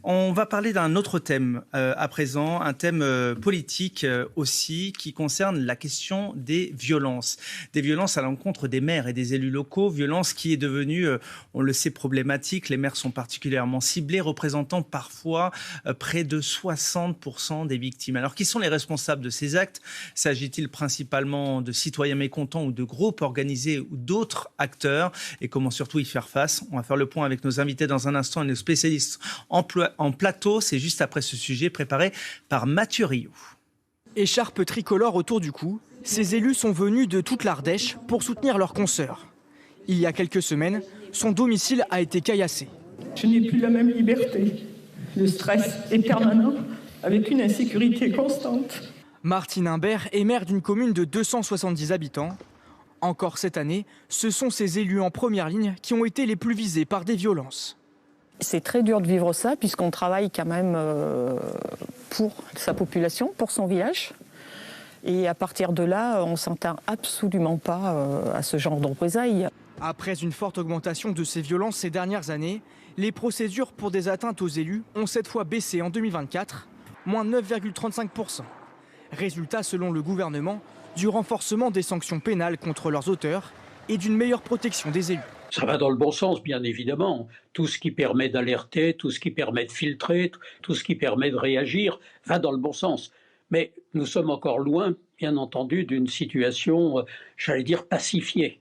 On va parler d'un autre thème à présent, un thème politique aussi, qui concerne la question des violences. Des violences à l'encontre des maires et des élus locaux, violence qui est devenue, on le sait, problématique. Les maires sont particulièrement ciblés, représentant parfois près de 60% des victimes. Alors, qui sont les responsables de ces actes? S'agit-il principalement de citoyens mécontents ou de groupes organisés ou d'autres acteurs? Et comment surtout y faire face? On va faire le point avec nos invités dans un instant et nos spécialistes en plateau. C'est juste après ce sujet préparé par Mathieu Rio. Écharpe tricolore autour du cou, ces élus sont venus de toute l'Ardèche pour soutenir leurs consoeurs. Il y a quelques semaines, son domicile a été caillassé. Je n'ai plus la même liberté. Le stress est permanent, avec une insécurité constante. Martine Imbert est maire d'une commune de 270 habitants. Encore cette année, ce sont ces élus en première ligne qui ont été les plus visés par des violences. C'est très dur de vivre ça, puisqu'on travaille quand même pour sa population, pour son village. Et à partir de là, on ne s'entend absolument pas à ce genre de représailles. Après une forte augmentation de ces violences ces dernières années, les procédures pour des atteintes aux élus ont cette fois baissé en 2024, moins 9,35%. Résultat, selon le gouvernement, du renforcement des sanctions pénales contre leurs auteurs et d'une meilleure protection des élus. Ça va dans le bon sens, bien évidemment. Tout ce qui permet d'alerter, tout ce qui permet de filtrer, tout ce qui permet de réagir va dans le bon sens. Mais nous sommes encore loin, bien entendu, d'une situation, j'allais dire, pacifiée.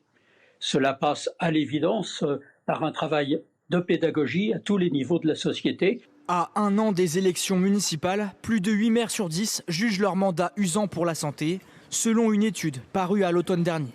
Cela passe à l'évidence par un travail de pédagogie à tous les niveaux de la société. À un an des élections municipales, plus de 8 maires sur 10 jugent leur mandat usant pour la santé, selon une étude parue à l'automne dernier.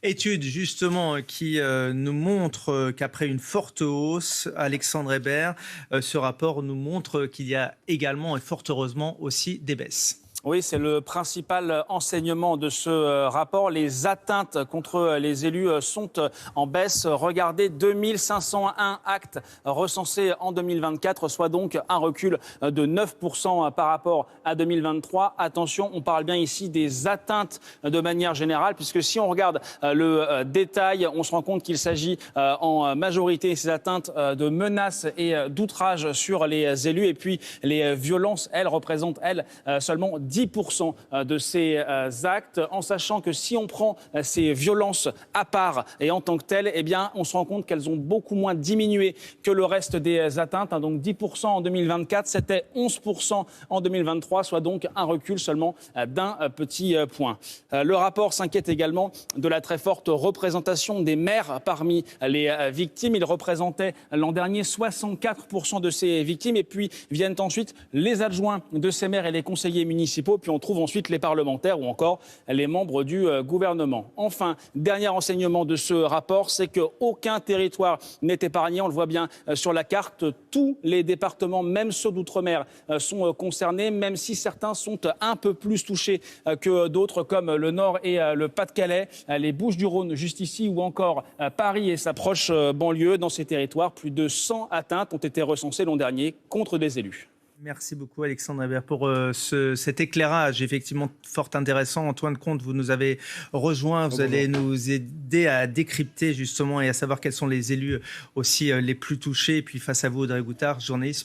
Étude justement qui nous montre qu'après une forte hausse, Alexandre Hébert, ce rapport nous montre qu'il y a également et fort heureusement aussi des baisses. Oui, c'est le principal enseignement de ce rapport. Les atteintes contre les élus sont en baisse. Regardez, 2501 actes recensés en 2024, soit donc un recul de 9% par rapport à 2023. Attention, on parle bien ici des atteintes de manière générale, puisque si on regarde le détail, on se rend compte qu'il s'agit en majorité, ces atteintes, de menaces et d'outrages sur les élus. Et puis les violences, elles, représentent, elles, seulement 10% de ces actes, en sachant que si on prend ces violences à part et en tant que telles, eh bien, on se rend compte qu'elles ont beaucoup moins diminué que le reste des atteintes. Donc 10% en 2024, c'était 11% en 2023, soit donc un recul seulement d'un petit point. Le rapport s'inquiète également de la très forte représentation des maires parmi les victimes. Ils représentaient l'an dernier 64% de ces victimes. Et puis viennent ensuite les adjoints de ces maires et les conseillers municipaux. Puis on trouve ensuite les parlementaires ou encore les membres du gouvernement. Enfin, dernier enseignement de ce rapport, c'est qu'aucun territoire n'est épargné. On le voit bien sur la carte. Tous les départements, même ceux d'outre-mer, sont concernés, même si certains sont un peu plus touchés que d'autres, comme le Nord et le Pas-de-Calais, les Bouches-du-Rhône, juste ici, ou encore Paris et sa proche banlieue. Dans ces territoires, plus de 100 atteintes ont été recensées l'an dernier contre des élus. Merci beaucoup Alexandre Hébert pour cet éclairage effectivement fort intéressant. Antoine Comte, vous nous avez rejoint, vous allez nous aider à décrypter justement et à savoir quels sont les élus aussi les plus touchés. Et puis face à vous Audrey Goutard, journaliste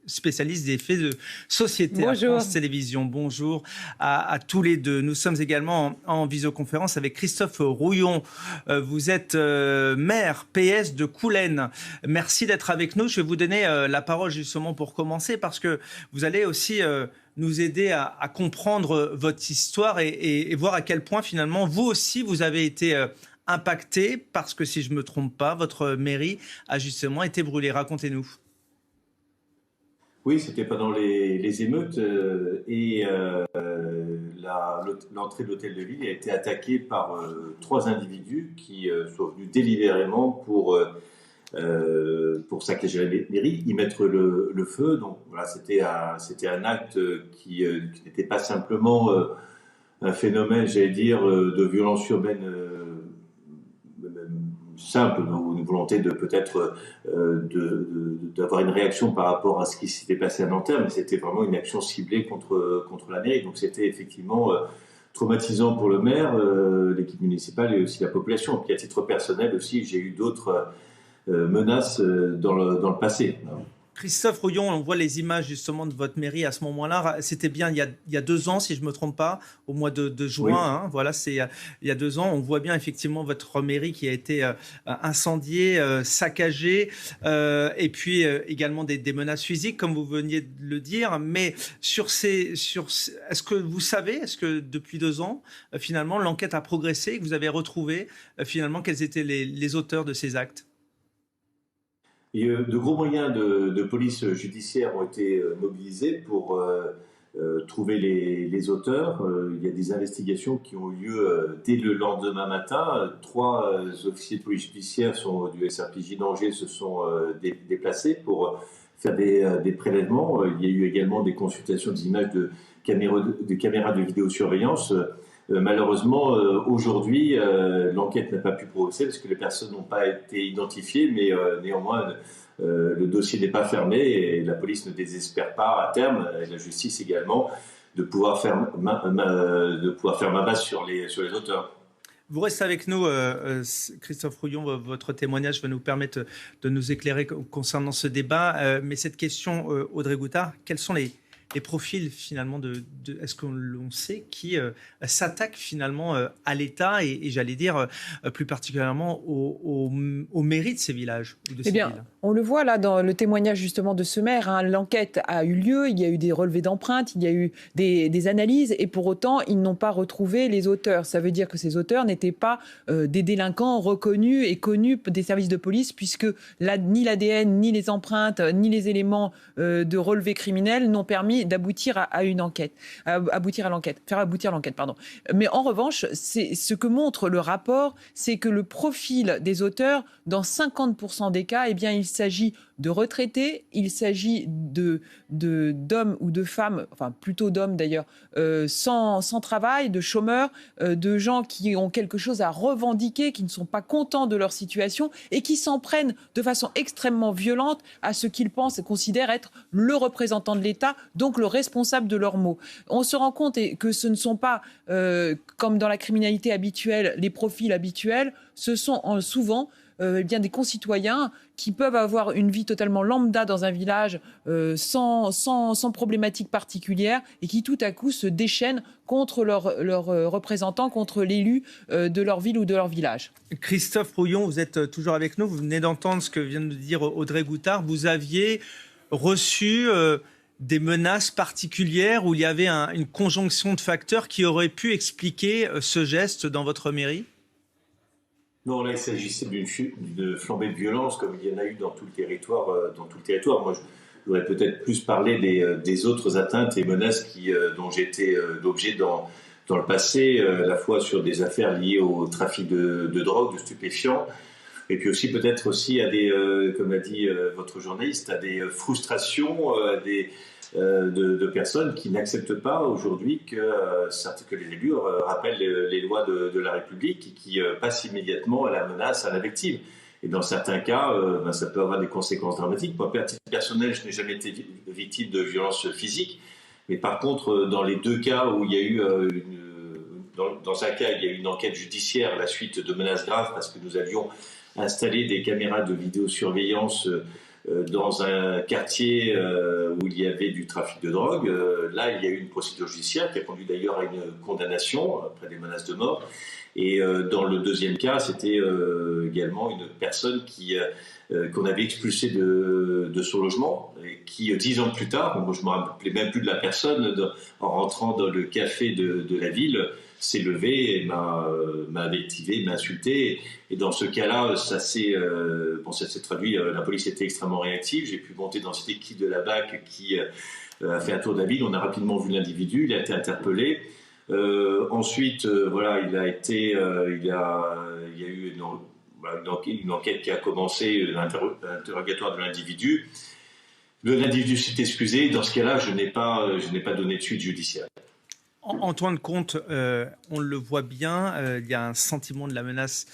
spécialiste des faits de société à France Télévisions. Bonjour à tous les deux. Nous sommes également en visioconférence avec Christophe Rouillon. Vous êtes maire PS de Coulennes. Merci d'être avec nous. Je vais vous donner la parole justement pour commencer parce que vous allez aussi nous aider à comprendre votre histoire et voir à quel point finalement vous aussi vous avez été impacté parce que si je ne me trompe pas, votre mairie a justement été brûlée. Racontez-nous. Oui, c'était pendant les émeutes et l'entrée de l'hôtel de ville a été attaquée par 3 individus qui sont venus délibérément pour saccager la mairie, y mettre le feu. Donc voilà, c'était un acte qui n'était pas simplement un phénomène, j'allais dire, de violence urbaine simple, une volonté de peut-être d'avoir une réaction par rapport à ce qui s'était passé à Nanterre, mais c'était vraiment une action ciblée contre la mairie. Donc c'était effectivement traumatisant pour le maire, l'équipe municipale et aussi la population. Puis à titre personnel aussi, j'ai eu d'autres menaces dans le passé. Christophe Rouillon, on voit les images justement de votre mairie à ce moment-là. C'était bien il y a 2 ans, si je ne me trompe pas, au mois de juin. Oui. Hein, voilà, c'est il y a 2 ans. On voit bien effectivement votre mairie qui a été incendiée, saccagée, et puis également des menaces physiques, comme vous veniez de le dire. Mais est-ce que vous savez, est-ce que depuis 2 ans, finalement, l'enquête a progressé, que vous avez retrouvé finalement quels étaient les auteurs de ces actes? Et de gros moyens de police judiciaire ont été mobilisés pour trouver les auteurs. Il y a des investigations qui ont eu lieu dès le lendemain matin. 3 officiers de police judiciaire du SRPJ d'Angers se sont déplacés pour faire des prélèvements. Il y a eu également des consultations des images de caméras de vidéosurveillance. Malheureusement, aujourd'hui, l'enquête n'a pas pu progresser parce que les personnes n'ont pas été identifiées, mais néanmoins, le dossier n'est pas fermé et la police ne désespère pas à terme, et la justice également, de pouvoir faire main basse sur les auteurs. Vous restez avec nous, Christophe Rouillon. Votre témoignage va nous permettre de nous éclairer concernant ce débat. Mais cette question, Audrey Goutard, quels sont les profils finalement est-ce qu'on sait qui s'attaque finalement à l'État et j'allais dire plus particulièrement aux mairies de ces villages ou de ces villes? On le voit là dans le témoignage justement de ce maire. Hein, l'enquête a eu lieu, il y a eu des relevés d'empreintes, il y a eu des analyses et pour autant ils n'ont pas retrouvé les auteurs. Ça veut dire que ces auteurs n'étaient pas des délinquants reconnus et connus des services de police puisque ni l'ADN, ni les empreintes, ni les éléments de relevé criminel n'ont permis d'aboutir à une enquête, faire aboutir l'enquête, pardon. Mais en revanche, c'est ce que montre le rapport, c'est que le profil des auteurs, dans 50% des cas, eh bien, il s'agit de retraités, il s'agit d'hommes ou de femmes, enfin plutôt d'hommes d'ailleurs, sans travail, de chômeurs, de gens qui ont quelque chose à revendiquer, qui ne sont pas contents de leur situation et qui s'en prennent de façon extrêmement violente à ce qu'ils pensent et considèrent être le représentant de l'État, donc le responsable de leurs maux. On se rend compte que ce ne sont pas, comme dans la criminalité habituelle, les profils habituels, ce sont souvent bien des concitoyens qui peuvent avoir une vie totalement lambda dans un village sans problématique particulière et qui tout à coup se déchaînent contre leurs représentants, contre l'élu de leur ville ou de leur village. Christophe Rouillon, vous êtes toujours avec nous. Vous venez d'entendre ce que vient de dire Audrey Goutard. Vous aviez reçu des menaces particulières où il y avait une conjonction de facteurs qui auraient pu expliquer ce geste dans votre mairie? Non, là, il s'agissait d'une flambée de violence, comme il y en a eu dans tout le territoire. Moi, je voudrais peut-être plus parler des autres atteintes et menaces dont j'ai été l'objet dans le passé, à la fois sur des affaires liées au trafic de drogue, de stupéfiants, et puis aussi peut-être aussi à comme l'a dit votre journaliste, à des frustrations, de personnes qui n'acceptent pas aujourd'hui que les élus rappellent les lois de la République et qui passent immédiatement à la menace, à l'invective. Et dans certains cas, ça peut avoir des conséquences dramatiques. Moi, à titre personnel, je n'ai jamais été victime de violences physiques. Mais par contre, dans les 2 cas où il y a eu dans un cas, il y a eu une enquête judiciaire à la suite de menaces graves parce que nous avions installé des caméras de vidéosurveillance dans un quartier où il y avait du trafic de drogue. Là, il y a eu une procédure judiciaire qui a conduit d'ailleurs à une condamnation après des menaces de mort. Et dans le 2e cas, c'était également une personne qu'on avait expulsée de son logement et qui, 10 ans plus tard, moi je ne me rappelais même plus de la personne, en rentrant dans le café de la ville, s'est levé et m'a invectivé, m'a insulté. Et dans ce cas-là, ça s'est traduit. La police était extrêmement réactive. J'ai pu monter dans cette équipe de la BAC qui a fait un tour de la ville. On a rapidement vu l'individu. Il a été interpellé. Ensuite, voilà, il y a eu une enquête qui a commencé, l'interrogatoire de l'individu. L'individu s'est excusé. Dans ce cas-là, je n'ai pas donné de suite judiciaire. Antoine Comte, on le voit bien, il y a un sentiment de la menace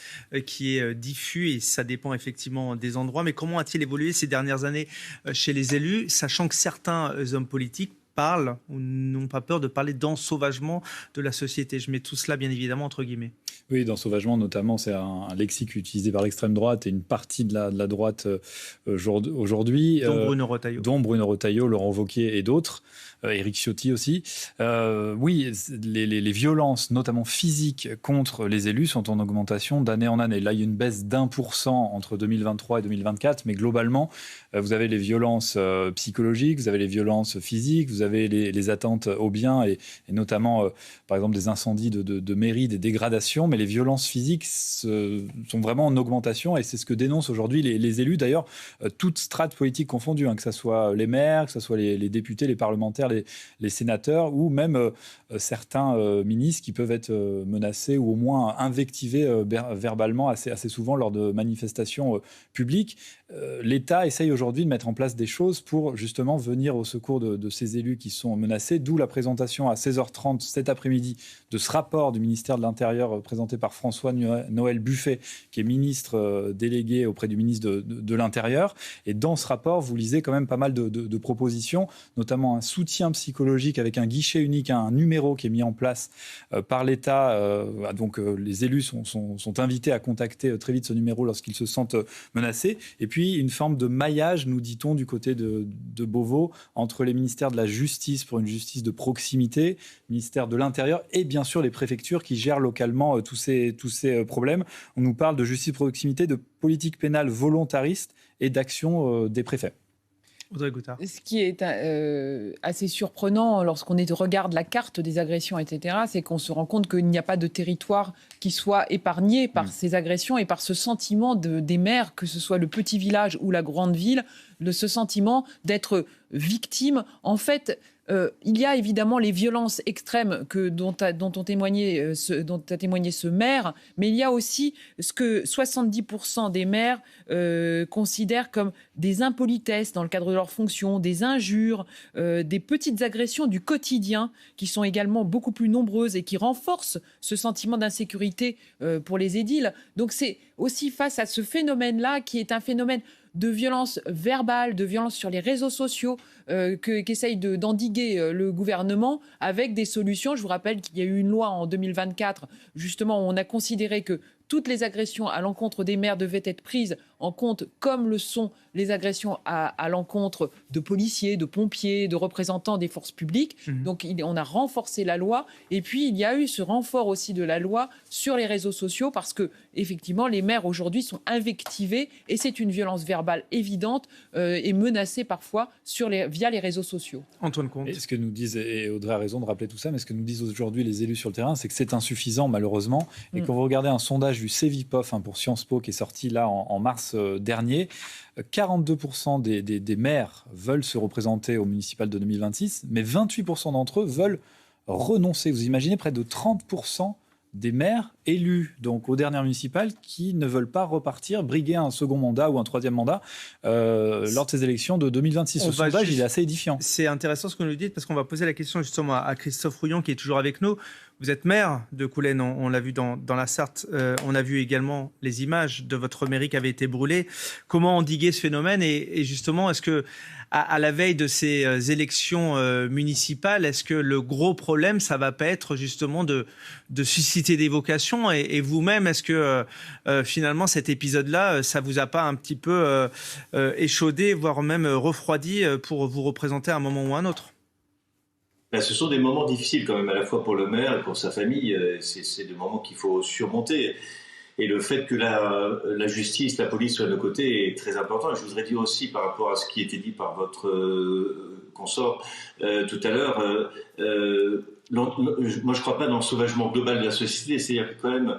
qui est diffus et ça dépend effectivement des endroits. Mais comment a-t-il évolué ces dernières années chez les élus, sachant que certains hommes politiques parlent ou n'ont pas peur de parler d'ensauvagement de la société? Je mets tout cela bien évidemment entre guillemets. Oui, d'ensauvagement notamment, c'est un lexique utilisé par l'extrême droite et une partie de la droite aujourd'hui. Dont Bruno Retailleau. Laurent Wauquiez et d'autres. Éric Ciotti aussi. Oui, les violences, notamment physiques, contre les élus sont en augmentation d'année en année. Là, il y a une baisse d'1% entre 2023 et 2024, mais globalement, vous avez les violences psychologiques, vous avez les violences physiques, vous avez les atteintes aux biens et notamment, par exemple, des incendies de mairie, des dégradations, mais les violences physiques sont vraiment en augmentation et c'est ce que dénoncent aujourd'hui les élus, d'ailleurs, toutes strates politiques confondues, que ce soit les maires, que ce soit les députés, les parlementaires, les sénateurs ou même certains ministres qui peuvent être menacés ou au moins invectivés verbalement assez souvent lors de manifestations publiques. L'État essaye aujourd'hui de mettre en place des choses pour justement venir au secours de ces élus qui sont menacés, d'où la présentation à 16h30 cet après-midi de ce rapport du ministère de l'Intérieur présenté par François-Noël Buffet, qui est ministre délégué auprès du ministre de l'Intérieur. Et dans ce rapport, vous lisez quand même pas mal de propositions, notamment un soutien psychologique avec un guichet unique, un numéro qui est mis en place par l'État. Donc les élus sont invités à contacter très vite ce numéro lorsqu'ils se sentent menacés. Et puis une forme de maillage, nous dit-on, du côté de Beauvau, entre les ministères de la Justice pour une justice de proximité, ministère de l'Intérieur et bien sûr les préfectures qui gèrent localement tous ces problèmes. On nous parle de justice de proximité, de politique pénale volontariste et d'action des préfets. Audrey Goutard. Ce qui est assez surprenant lorsqu'on regarde la carte des agressions, etc., c'est qu'on se rend compte qu'il n'y a pas de territoire qui soit épargné par ces agressions et par ce sentiment des maires, que ce soit le petit village ou la grande ville, ce sentiment d'être victime. En fait, il y a évidemment les violences extrêmes dont a témoigné ce maire, mais il y a aussi ce que 70% des maires considèrent comme des impolitesses dans le cadre de leurs fonctions, des injures, des petites agressions du quotidien qui sont également beaucoup plus nombreuses et qui renforcent ce sentiment d'insécurité pour les édiles. Donc c'est aussi face à ce phénomène-là qui est un phénomène de violence verbale, de violence sur les réseaux sociaux qu'essaye d'endiguer le gouvernement avec des solutions. Je vous rappelle qu'il y a eu une loi en 2024, justement, où on a considéré que toutes les agressions à l'encontre des maires devaient être prises en compte, comme le sont les agressions à l'encontre de policiers, de pompiers, de représentants des forces publiques. Donc on a renforcé la loi. Et puis il y a eu ce renfort aussi de la loi sur les réseaux sociaux parce que effectivement les maires aujourd'hui sont invectivés et c'est une violence verbale évidente et menacée parfois via les réseaux sociaux. Antoine Comte. Et ce que nous disent, et Audrey a raison de rappeler tout ça, mais ce que nous disent aujourd'hui les élus sur le terrain, c'est que c'est insuffisant malheureusement. Et quand vous regardez un sondage du Cevipof pour Sciences Po qui est sorti là en mars dernier, 42% des maires veulent se représenter au municipal de 2026, mais 28% d'entre eux veulent renoncer. Vous imaginez près de 30% des maires élus donc aux dernières municipales qui ne veulent pas repartir, briguer un second mandat ou un troisième mandat lors de ces élections de 2026. Ce sondage, il est assez édifiant. C'est intéressant ce que vous nous dites parce qu'on va poser la question justement à Christophe Rouillon qui est toujours avec nous. Vous êtes maire de Coulennes, on l'a vu dans la Sarthe. On a vu également les images de votre mairie qui avait été brûlée. Comment endiguer ce phénomène et justement, est-ce que à la veille de ces élections municipales, est-ce que le gros problème, ça va pas être justement de susciter des vocations et vous-même, est-ce que finalement cet épisode-là, ça vous a pas un petit peu échaudé, voire même refroidi pour vous représenter à un moment ou à un autre? Ce sont des moments difficiles quand même, à la fois pour le maire et pour sa famille. C'est des moments qu'il faut surmonter. Et le fait que la justice, la police soit à nos côtés est très important. Et je voudrais dire aussi par rapport à ce qui était dit par votre consort tout à l'heure, moi je ne crois pas dans le sauvagement global de la société. C'est-à-dire que quand même,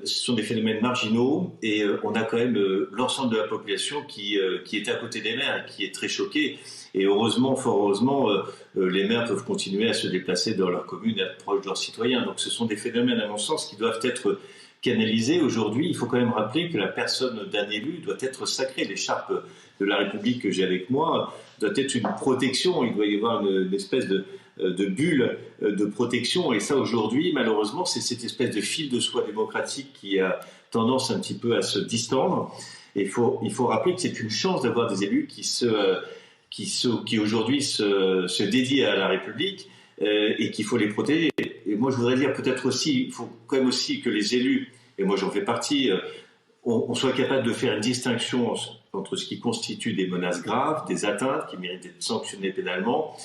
ce sont des phénomènes marginaux et on a quand même l'ensemble de la population qui est à côté des maires et qui est très choquée. Et heureusement, fort heureusement, les maires peuvent continuer à se déplacer dans leur commune et être proches de leurs citoyens. Donc ce sont des phénomènes, à mon sens, qui doivent être canalisés. Aujourd'hui, il faut quand même rappeler que la personne d'un élu doit être sacrée. L'écharpe de la République que j'ai avec moi doit être une protection. Il doit y avoir une espèce de bulle de protection. Et ça, aujourd'hui, malheureusement, c'est cette espèce de fil de soie démocratique qui a tendance un petit peu à se distendre. Et il faut rappeler que c'est une chance d'avoir des élus qui aujourd'hui se dédient à la République et qu'il faut les protéger. Et moi je voudrais dire peut-être aussi, il faut quand même aussi que les élus, et moi j'en fais partie, on soit capable de faire une distinction entre ce qui constitue des menaces graves, des atteintes qui méritent d'être sanctionnées pénalement,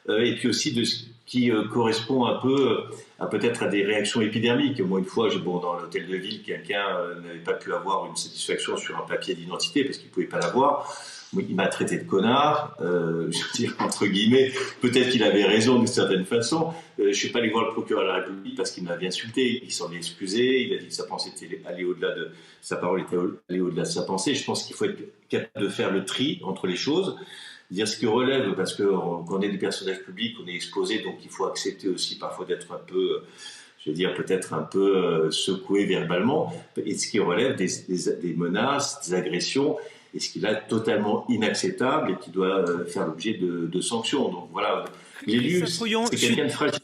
et puis aussi de ce qui correspond un peu peut-être à des réactions épidermiques. Moi, une fois, dans l'hôtel de ville, quelqu'un n'avait pas pu avoir une satisfaction sur un papier d'identité parce qu'il ne pouvait pas l'avoir. Il m'a traité de connard, je veux dire, entre guillemets. Peut-être qu'il avait raison d'une certaine façon. Je ne suis pas allé voir le procureur de la République parce qu'il m'avait insulté. Il s'en est excusé. Il a dit que sa pensée était allée au-delà de sa parole, était allée au-delà de sa pensée. Je pense qu'il faut être capable de faire le tri entre les choses. Dire ce qui relève, parce qu'on est des personnages publics, on est exposé, donc il faut accepter aussi parfois d'être un peu, je veux dire, peut-être un peu secoué verbalement, et ce qui relève des menaces, des agressions, et ce qui est là totalement inacceptable et qui doit faire l'objet de sanctions. Donc voilà, l'élu, c'est quelqu'un de fragile.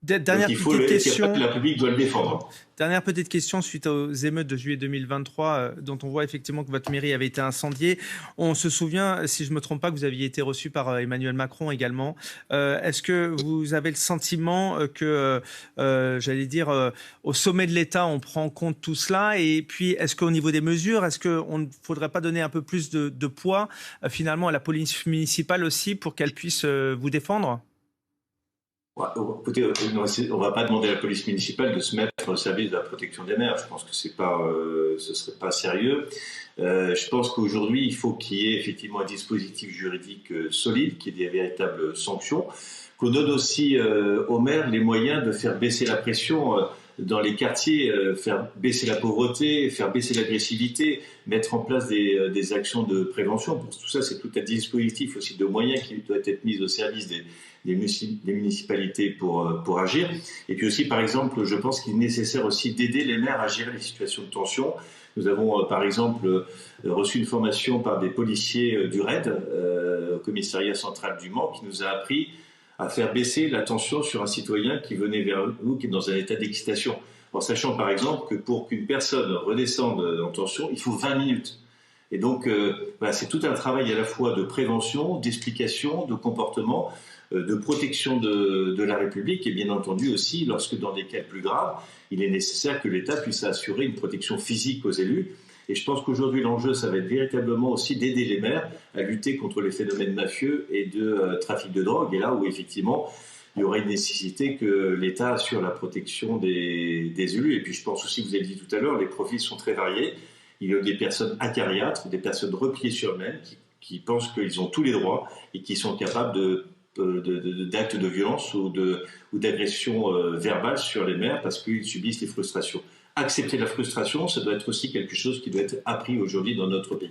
Dernière petite question. La République doit le défendre. Dernière petite question suite aux émeutes de juillet 2023, dont on voit effectivement que votre mairie avait été incendiée. On se souvient, si je ne me trompe pas, que vous aviez été reçu par Emmanuel Macron également. Est-ce que vous avez le sentiment que, j'allais dire, au sommet de l'État, on prend en compte tout cela? Et puis, est-ce qu'au niveau des mesures, est-ce qu'on ne faudrait pas donner un peu plus de poids finalement à la police municipale aussi pour qu'elle puisse vous défendre? Écoutez, on ne va pas demander à la police municipale de se mettre au service de la protection des maires. Je pense que ce ne serait pas sérieux. Je pense qu'aujourd'hui, il faut qu'il y ait effectivement un dispositif juridique solide, qu'il y ait des véritables sanctions, qu'on donne aussi aux maires les moyens de faire baisser la pression dans les quartiers, faire baisser la pauvreté, faire baisser l'agressivité, mettre en place des actions de prévention. Pour tout ça, c'est tout un dispositif aussi de moyens qui doit être mis au service des municipalités pour agir. Et puis aussi, par exemple, je pense qu'il est nécessaire aussi d'aider les maires à gérer les situations de tension. Nous avons, par exemple, reçu une formation par des policiers du RAID, au commissariat central du Mans, qui nous a appris à faire baisser la tension sur un citoyen qui venait vers nous, qui est dans un état d'excitation. En sachant, par exemple, que pour qu'une personne redescende en tension, il faut 20 minutes. Et donc, c'est tout un travail à la fois de prévention, d'explication, de comportement, de protection de la République et bien entendu aussi, lorsque dans des cas plus graves, il est nécessaire que l'État puisse assurer une protection physique aux élus. Et je pense qu'aujourd'hui, l'enjeu, ça va être véritablement aussi d'aider les maires à lutter contre les phénomènes mafieux et de trafic de drogue. Et là où, effectivement, il y aurait une nécessité que l'État assure la protection des élus. Et puis, je pense aussi, vous avez dit tout à l'heure, les profils sont très variés. Il y a des personnes acariâtres, des personnes repliées sur elles-mêmes, qui pensent qu'ils ont tous les droits et qui sont capables d'actes de violence ou d'agression verbale sur les maires parce qu'ils subissent les frustrations. Accepter la frustration, ça doit être aussi quelque chose qui doit être appris aujourd'hui dans notre pays.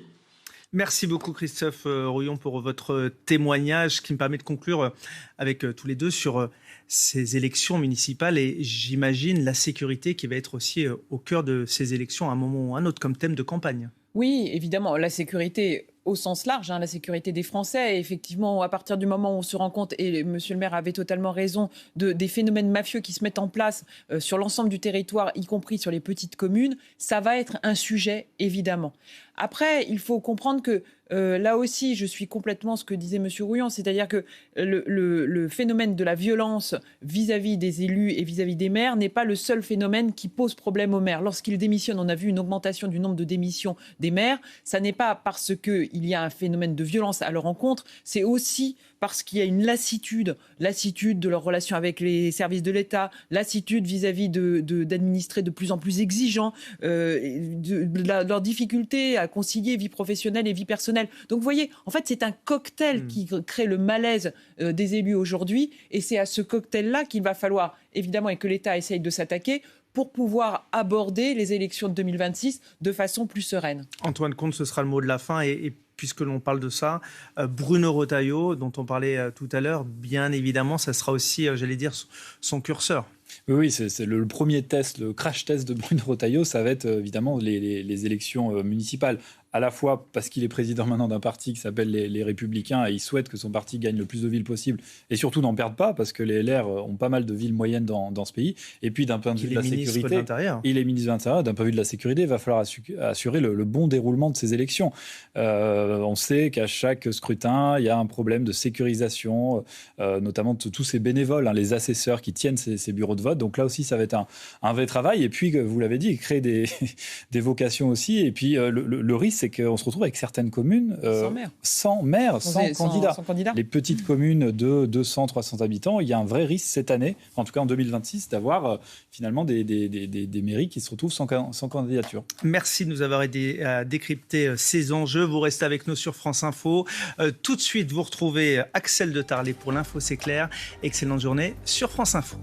Merci beaucoup Christophe Rouillon pour votre témoignage qui me permet de conclure avec tous les deux sur ces élections municipales et j'imagine la sécurité qui va être aussi au cœur de ces élections à un moment ou à un autre comme thème de campagne. Oui, évidemment, la sécurité au sens large, la sécurité des Français. Et effectivement, à partir du moment où on se rend compte, et monsieur le maire avait totalement raison, des phénomènes mafieux qui se mettent en place sur l'ensemble du territoire, y compris sur les petites communes, ça va être un sujet, évidemment. Après, il faut comprendre que là aussi, je suis complètement ce que disait monsieur Rouillon, c'est-à-dire que le phénomène de la violence vis-à-vis des élus et vis-à-vis des maires n'est pas le seul phénomène qui pose problème aux maires. Lorsqu'ils démissionnent, on a vu une augmentation du nombre de démissions des maires. Ça n'est pas parce qu'il y a un phénomène de violence à leur encontre, c'est aussi parce qu'il y a une lassitude de leur relation avec les services de l'État, lassitude vis-à-vis d'administrés de plus en plus exigeants, leur difficulté à concilier vie professionnelle et vie personnelle. Donc vous voyez, en fait, c'est un cocktail qui crée le malaise des élus aujourd'hui, et c'est à ce cocktail-là qu'il va falloir, évidemment, et que l'État essaye de s'attaquer, pour pouvoir aborder les élections de 2026 de façon plus sereine. Antoine Comte, ce sera le mot de la fin. Et puisque l'on parle de ça, Bruno Retailleau, dont on parlait tout à l'heure, bien évidemment, ça sera aussi, j'allais dire, son curseur. Oui, c'est le premier test, le crash test de Bruno Retailleau, ça va être évidemment les élections municipales. à la fois parce qu'il est président maintenant d'un parti qui s'appelle les Républicains et il souhaite que son parti gagne le plus de villes possible et surtout n'en perde pas parce que les LR ont pas mal de villes moyennes dans ce pays. Et puis d'un point de vue de la sécurité, il est ministre de l'Intérieur, d'un point de vue de la sécurité, il va falloir assurer le bon déroulement de ces élections. On sait qu'à chaque scrutin, il y a un problème de sécurisation, notamment de tous ces bénévoles, les assesseurs qui tiennent ces bureaux de vote. Donc là aussi, ça va être un vrai travail. Et puis, vous l'avez dit, créer des vocations aussi. Et puis, le risque, c'est qu'on se retrouve avec certaines communes sans maire, sans candidat. Les petites communes de 200, 300 habitants, il y a un vrai risque cette année, en tout cas en 2026, d'avoir finalement des mairies qui se retrouvent sans candidature. Merci de nous avoir aidé à décrypter ces enjeux. Vous restez avec nous sur France Info. Tout de suite, vous retrouvez Axel de Tarlet pour l'Info, c'est clair. Excellente journée sur France Info.